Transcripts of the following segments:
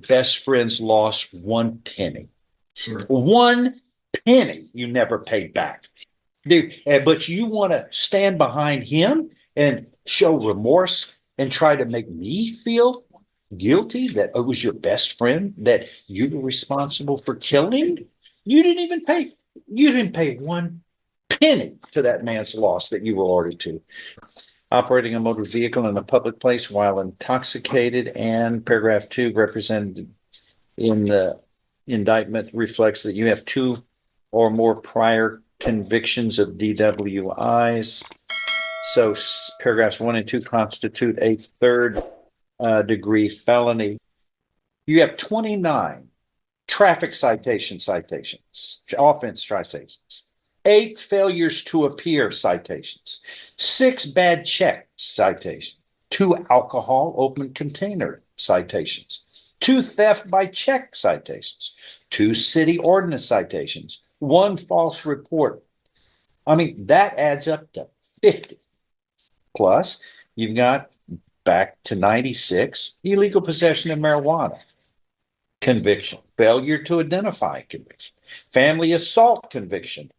best friend's lost one penny. Sure. One penny you never paid back. Dude, but you want to stand behind him and show remorse and try to make me feel guilty that it was your best friend that you were responsible for killing? You didn't even pay. You didn't pay one penny to that man's loss that you were ordered to. Operating a motor vehicle in a public place while intoxicated, and paragraph 2 represented in the indictment reflects that you have 2 or more prior convictions of DWIs. So paragraphs 1 and 2 constitute a third degree felony. You have 29 traffic citations, offense citations, 8 failures to appear citations, 6 bad check citations, 2 alcohol open container citations, 2 theft by check citations, 2 city ordinance citations, 1 false report. I mean, that adds up to 50. Plus, you've got back to 96, illegal possession of marijuana conviction, failure to identify conviction, family assault conviction.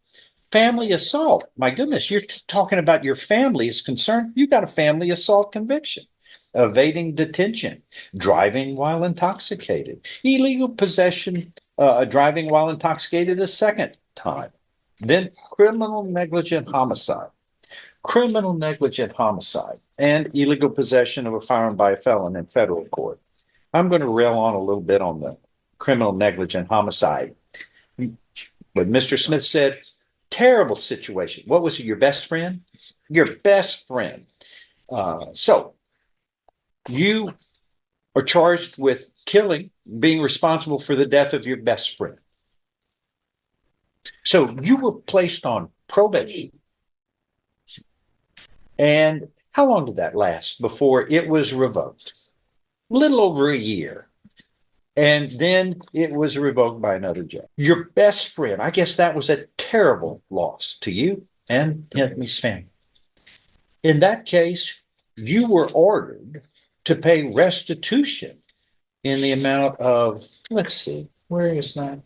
Family assault, my goodness, you're talking about your family is concerned. You got a family assault conviction, evading detention, driving while intoxicated, illegal possession, driving while intoxicated a second time, then criminal negligent homicide, and illegal possession of a firearm by a felon in federal court. I'm going to rail on a little bit on the criminal negligent homicide. But Mr. Smith said, terrible situation. What was it, your best friend? Your best friend. So you are charged with killing, being responsible for the death of your best friend. So you were placed on probation. And how long did that last before it was revoked? A little over a year. And then it was revoked by another judge. Your best friend, I guess that was a terrible loss to you and his family. In that case, you were ordered to pay restitution in the amount of, let's see, where is that?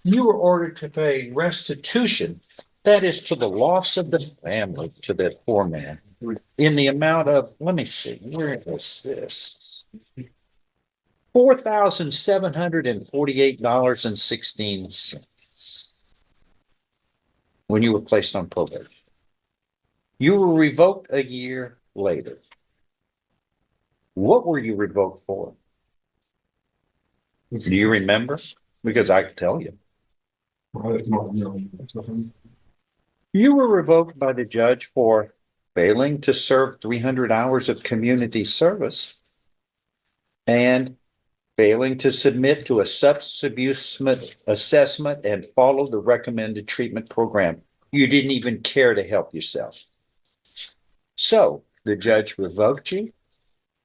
You were ordered to pay restitution, that is to the loss of the family, to that poor man, in the amount of, let me see, where is this? $4,748.16 when you were placed on probation. You were revoked a year later. What were you revoked for? Do you remember? Because I can tell you. You were revoked by the judge for failing to serve 300 hours of community service and failing to submit to a substance abuse assessment and follow the recommended treatment program. You didn't even care to help yourself. So the judge revoked you,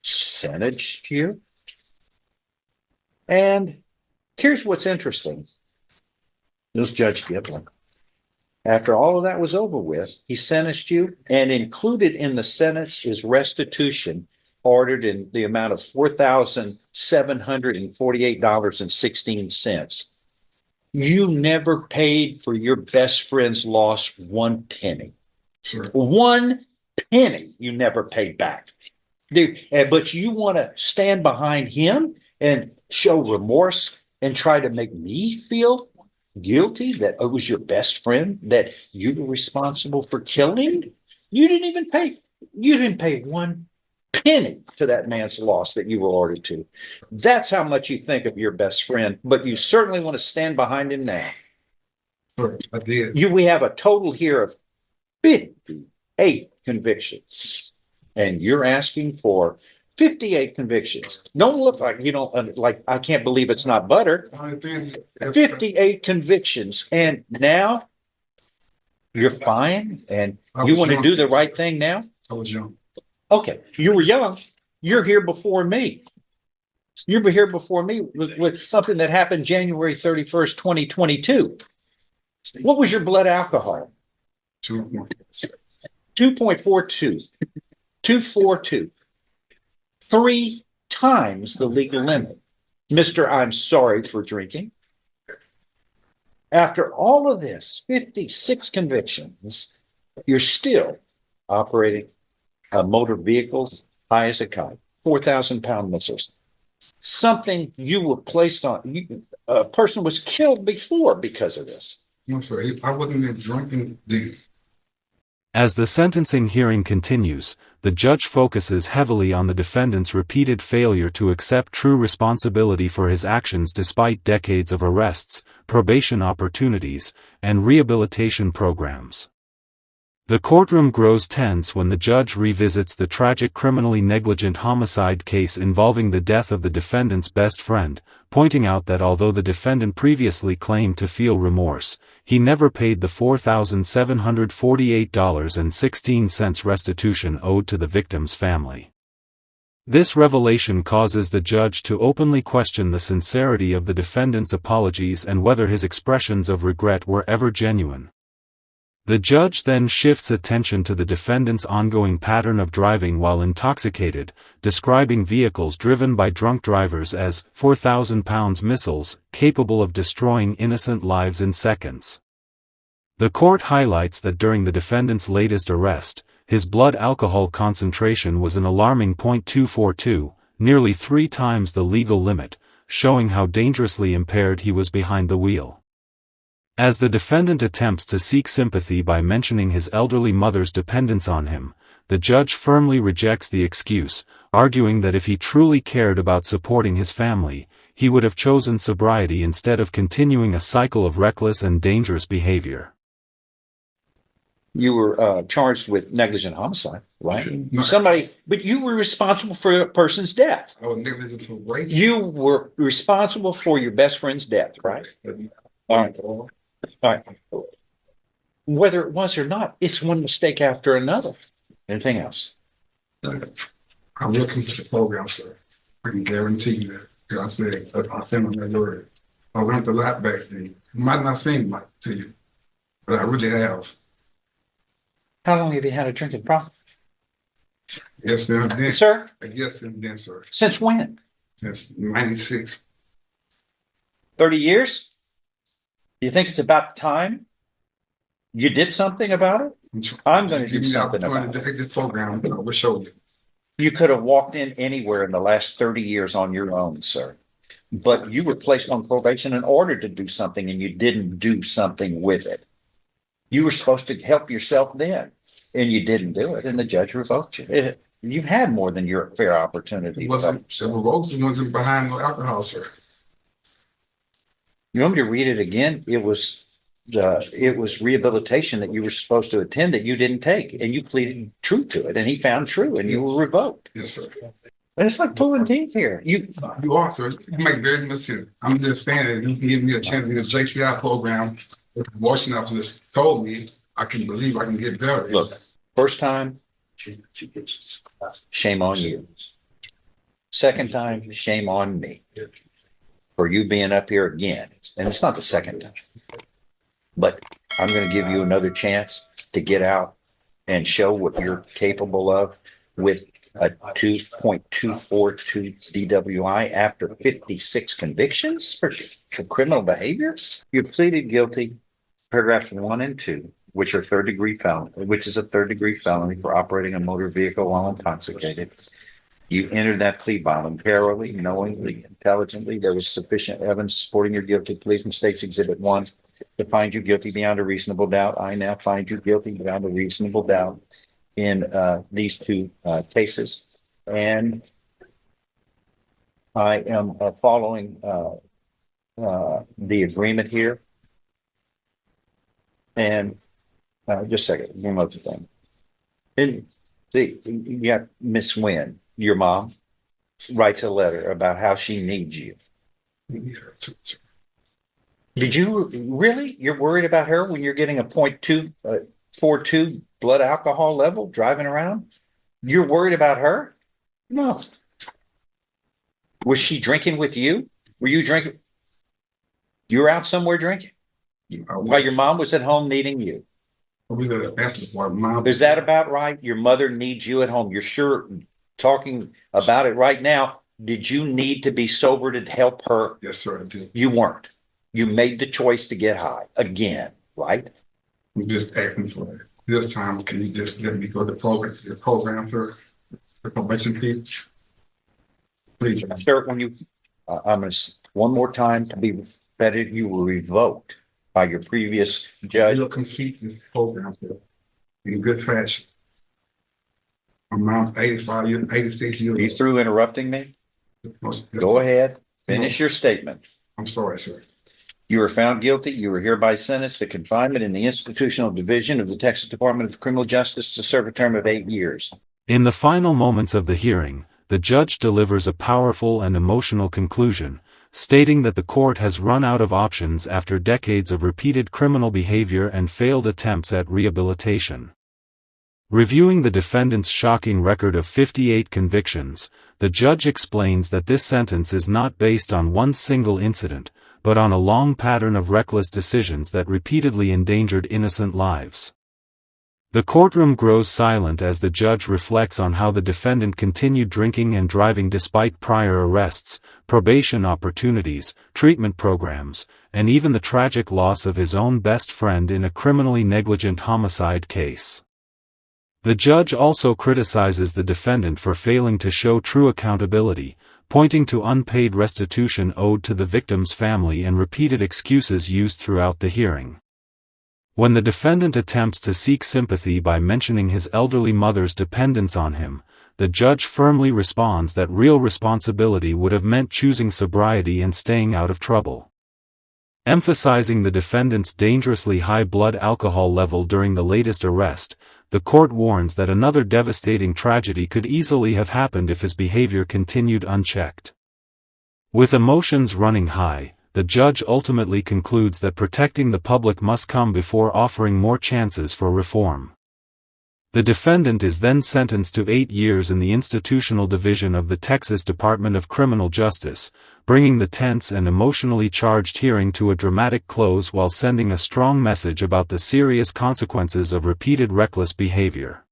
sentenced you, and here's what's interesting. It was Judge Giblin. After all of that was over with, he sentenced you, and included in the sentence is restitution ordered in the amount of $4,748.16. You never paid for your best friend's loss one penny. Sure. One penny you never paid back. Dude, but you want to stand behind him and show remorse and try to make me feel guilty that it was your best friend that you were responsible for killing? You didn't even pay. You didn't pay one penny to that man's loss that you were ordered to. That's how much you think of your best friend, but you certainly want to stand behind him now. Sure, I did. We have a total here of 58 convictions, and you're asking for 58 convictions. Don't look like, like I can't believe it's not butter. 58 convictions, and now you're fine, and you want to do the right thing now? I was young. Okay, you were young. You're here before me. You were here before me with something that happened January 31st, 2022. What was your blood alcohol? 2.42. 242. 3 times the legal limit. Mr. I'm sorry for drinking. After all of this, 56 convictions, you're still operating motor vehicles high as a kite, 4,000-pound missiles. Something you were placed on, a person was killed before because of this. No, sir. I wasn't even drinking then. As the sentencing hearing continues, the judge focuses heavily on the defendant's repeated failure to accept true responsibility for his actions despite decades of arrests, probation opportunities, and rehabilitation programs. The courtroom grows tense when the judge revisits the tragic criminally negligent homicide case involving the death of the defendant's best friend, pointing out that although the defendant previously claimed to feel remorse, he never paid the $4,748.16 restitution owed to the victim's family. This revelation causes the judge to openly question the sincerity of the defendant's apologies and whether his expressions of regret were ever genuine. The judge then shifts attention to the defendant's ongoing pattern of driving while intoxicated, describing vehicles driven by drunk drivers as 4,000-pound missiles, capable of destroying innocent lives in seconds. The court highlights that during the defendant's latest arrest, his blood alcohol concentration was an alarming .242, nearly 3 times the legal limit, showing how dangerously impaired he was behind the wheel. As the defendant attempts to seek sympathy by mentioning his elderly mother's dependence on him, the judge firmly rejects the excuse, arguing that if he truly cared about supporting his family, he would have chosen sobriety instead of continuing a cycle of reckless and dangerous behavior. You were charged with negligent homicide, right? No. But you were responsible for a person's death. I was negligent for rape. You were responsible for your best friend's death, right? All right. All right. Whether it was or not, it's one mistake after another. Anything else? I'm looking to the program, sir. I can guarantee you that. Because I said, I sent them that word. I went a lot back then. It might not seem like to you, but I really have. How long have you had a drinking problem? Yes, then. Sir? Yes, then, sir. Since when? Since 96. 30 years? You think it's about time you did something about it? I'm going to do something about it. Take this program, I will show you. You could have walked in anywhere in the last 30 years on your own, sir. But you were placed on probation in order to do something, and you didn't do something with it. You were supposed to help yourself then, and you didn't do it, and the judge revoked you. You've had more than your fair opportunity. It wasn't behind no alcohol, sir. You want me to read it again? It was rehabilitation that you were supposed to attend that you didn't take, and you pleaded true to it, and he found true, and you were revoked. Yes, sir. And it's like pulling teeth here. You are, sir. You make very much sense. I'm just saying that you give me a chance in this JTI program. If Washington officers told me, I can believe I can get better. Look, first time, shame on you. Second time, shame on me for you being up here again. And it's not the second time. But I'm going to give you another chance to get out and show what you're capable of with a 2.242 DWI after 56 convictions for criminal behavior. You pleaded guilty, paragraphs 1 and 2, which are third-degree felony, which is a third-degree felony for operating a motor vehicle while intoxicated. You entered that plea voluntarily, knowingly, intelligently. There was sufficient evidence supporting your guilty plea from State's Exhibit 1 to find you guilty beyond a reasonable doubt. I now find you guilty beyond a reasonable doubt in these two cases. And I am following the agreement here. And just a second, one other thing. And see, you got Miss Wynn, your mom, writes a letter about how she needs you. Did you really? You're worried about her when you're getting a .242 blood alcohol level driving around? You're worried about her? No. Was she drinking with you? Were you drinking? You were out somewhere drinking while your mom was at home needing you. Is that about right? Your mother needs you at home. You're sure talking about it right now. Did you need to be sober to help her? Yes, sir, I did. You weren't. You made the choice to get high again, right? I'm just asking for it. This time, can you just let me go to the program, sir? The probation piece? Please. Sir, when you, I'm going to, one more time to be better, you were revoked by your previous judge. You'll complete this program, sir, in good fashion. I'm now 85 years, 86 years Are you old. through interrupting me? Go ahead, finish your statement. I'm sorry, sir. You were found guilty. You were hereby sentenced to confinement in the institutional division of the Texas Department of Criminal Justice to serve a term of 8 years. In the final moments of the hearing, the judge delivers a powerful and emotional conclusion, stating that the court has run out of options after decades of repeated criminal behavior and failed attempts at rehabilitation. Reviewing the defendant's shocking record of 58 convictions, the judge explains that this sentence is not based on one single incident, but on a long pattern of reckless decisions that repeatedly endangered innocent lives. The courtroom grows silent as the judge reflects on how the defendant continued drinking and driving despite prior arrests, probation opportunities, treatment programs, and even the tragic loss of his own best friend in a criminally negligent homicide case. The judge also criticizes the defendant for failing to show true accountability, pointing to unpaid restitution owed to the victim's family and repeated excuses used throughout the hearing. When the defendant attempts to seek sympathy by mentioning his elderly mother's dependence on him, the judge firmly responds that real responsibility would have meant choosing sobriety and staying out of trouble. Emphasizing the defendant's dangerously high blood alcohol level during the latest arrest, the court warns that another devastating tragedy could easily have happened if his behavior continued unchecked. With emotions running high, the judge ultimately concludes that protecting the public must come before offering more chances for reform. The defendant is then sentenced to 8 years in the institutional division of the Texas Department of Criminal Justice, bringing the tense and emotionally charged hearing to a dramatic close while sending a strong message about the serious consequences of repeated reckless behavior.